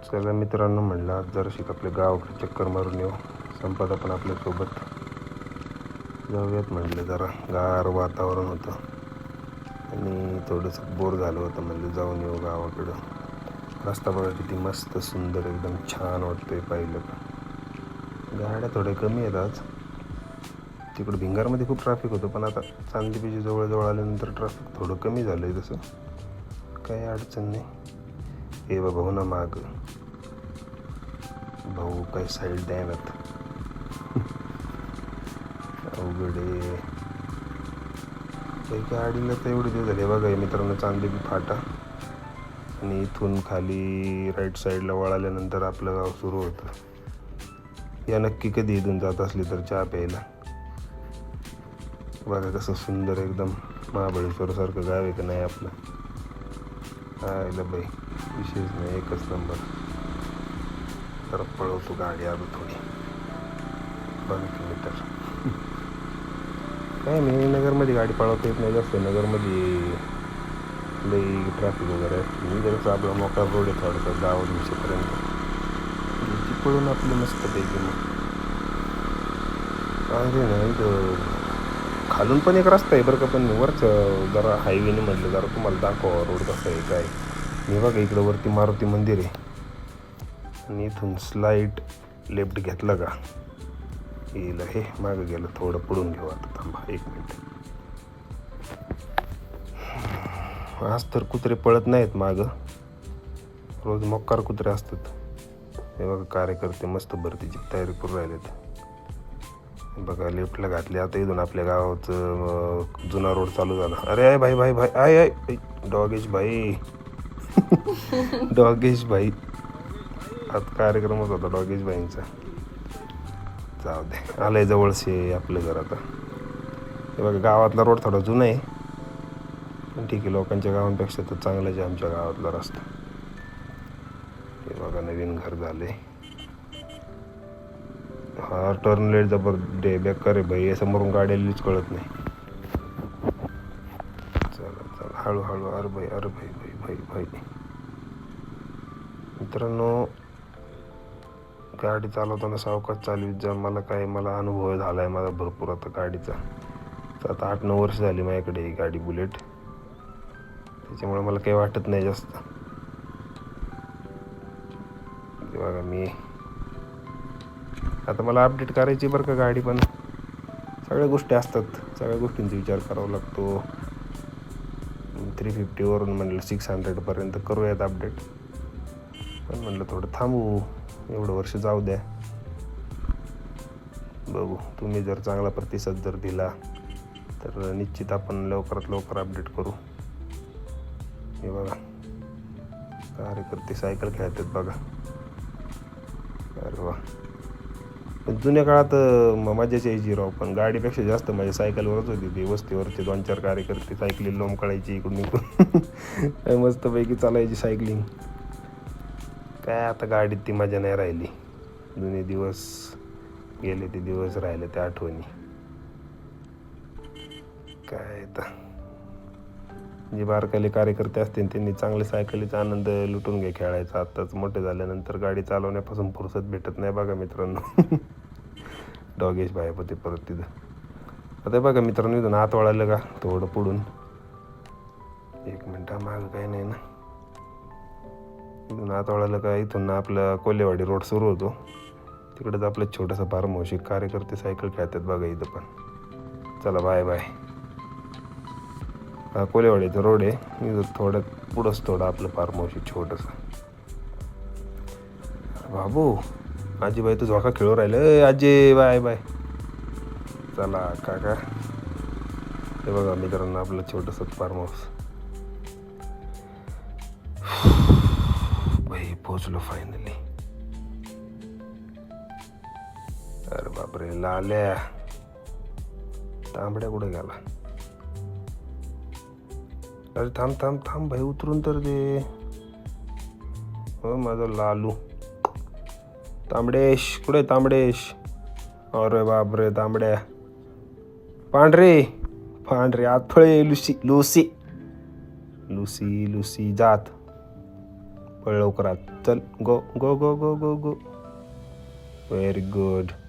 चला मित्रांनो, म्हणलं आज जराशी आपल्या गावाकडे चक्कर मारून येऊ. संपदा पण आपल्यासोबत जाऊयात म्हणलं. जरा गार वातावरण होतं आणि थोडंसं बोर झालं होतं. म्हणलं जाऊन येऊ गावाकडं. रस्ता बघा किती मस्त सुंदर, एकदम छान वाटतंय पाहिलं का. गाड्या थोड्या कमी आहेत आज. तिकडं भिंगारमध्ये खूप ट्रॅफिक होतं, पण आता चांदीपेची जवळ आल्यानंतर ट्रॅफिक थोडं कमी झालं आहे. तसं काही अडचण नाही. हे बाबा हो ना, माग भाऊ काही साईड द्यायनात. अवघडे काही गाडीला तर एवढे दिवस झाले. बघा मित्रांनो, चांदली फाटा आणि इथून खाली राईट साईडला वळाल्यानंतर आपलं गाव सुरू होतं. या नक्की कधी इथून जात असली तर चहा प्यायला. बघा कसं सुंदर, एकदम महाबळेश्वरसारखं गाव आहे का नाही आपलं. आयला बाई विशेष नाही, एकच नंबर. तर पळवतो गाडी आलो थोडी 12 किलोमीटर. काय नाही, नगरमध्ये गाडी पळवता येत नाही जास्त. नगरमध्ये लई ट्रॅफिक वगैरे आहे. मी जर आपला मोकळा रोड आहे थोडासा गावात दिवसापर्यंत ती पळून आपली मस्तपैकी. मग अरे नाही, खालून पण एक रस्ता आहे बरं का, पण वरचं जरा हायवेने म्हटलं जरा तुम्हाला दाखवा रोड कसं आहे काय. मी बघा इकडं वरती मारुती मंदिर आहे आणि इथून स्लाईट लेफ्ट घेतला का येईल. हे मागं गेलं, थोडं पुढून घेऊ. आता थांबा 1 मिनिट. आज तर कुत्रे पळत नाहीत मागं, रोज मोक्कार कुत्रे असतात. हे बघा कार्यकर्ते मस्त भरतीची तयारी करून राहिलेत. बघा लेफ्टला घातले. आता इथून आपल्या गावाचं जुना रोड चालू झाला. अरे आय भाई भाई भाई आय आय डॉगेश भाई. डॉगेश भाई आज कार्यक्रमच होता डॉगेश भाईंचा. जाऊ दे, आलंय जवळशे आपलं घर आता. हे बघा गावातला रोड थोडा जुना आहे, पण ठीक आहे. लोकांच्या गावांपेक्षा तर चांगलाच आहे आमच्या गावातला रस्ता. हे बघा नवीन घर झाले. हा टर्न लेट जबरदस्त बेकार आहे भाई. समोरून गाडी आलीच कळत नाही. चला चला हळूहळू. अरे भाई अरे भाई भाई भाई भाई. मित्रांनो, गाडी चालवताना सावकाश चालवीत जा. मला अनुभव झाला आहे माझा भरपूर आता गाडीचा. आता 8-9 वर्ष झाली माझ्याकडे ही गाडी बुलेट, त्याच्यामुळे मला काही वाटत नाही जास्त. बघा मी आता मला अपडेट करायची बरं का गाडी, पण सगळ्या गोष्टी असतात, सगळ्या गोष्टींचा विचार करावा लागतो. 350वरून म्हणलं 600पर्यंत करूयात अपडेट, पण म्हणलं थोडं थांबू, एवढं वर्ष जाऊ द्या. बघू, तुम्ही जर चांगला प्रतिसाद जर दिला तर निश्चित आपण लवकरात लवकर अपडेट करू. हे बघा कार्यकर्ते सायकल खेळतात बघा. अरे वा, पण जुन्या काळात मजाच यायची राव. पण गाडीपेक्षा जास्त माझ्या सायकलवरच होती ती. वस्तीवरचे 2-4 कार्यकर्ते सायकली लोंबकळायची इकडून इकडून. मस्तपैकी चालायची सायकलिंग. काय आता गाडीत ती मजा नाही राहिली. जुने दिवस गेले, ते दिवस राहिले, त्या आठवणी. काय आता जे बारकाले कार्यकर्ते असतील त्यांनी चांगले सायकलीचा आनंद लुटून घ्या खेळायचा. आत्ताच मोठे झाल्यानंतर गाडी चालवण्यापासून फुरसत भेटत नाही बघा मित्रांनो. डॉगेश भाई होते परत तिथं. आता बघा मित्रांनो, इथून हात वळालं का थोडं पुढून 1 मिनटं मागं काही नाही ना. इथून हात वळालं का इथून आपला कोल्हेवाडी रोड सुरू होतो. तिकडंच आपलं छोटंसं फार्म हाऊस. कार्यकर्ते सायकल खेळतात बघा इथं पण. चला बाय बाय. हा कोल्हेवाडीचा रोड आहे. इथं थोडं पुढंच थोडं आपलं फार्म हाऊस छोटंसं. बाबू आजीबाई तू झोका खेळू राहिलं. आजी बाय बाय. चला काका, हे बघा मित्रांनो आपलं छोटंसं फार्म हाऊस. भाई पोचलो फायनली. अरे बापरे, लाल्या तांबड्या कुठे गेला. अरे थांब थांब थांब भाई, उतरून तर दे. हो माझा लालू. तांबडेश कुठे, तांबडेश. अरे बापरे तांबड्या. पांढरे पांढरे आतफळे लुसी लुसी लुसी लुसी जात. पळ लवकर आत. चल गो गो गो गो गो गो. Very good.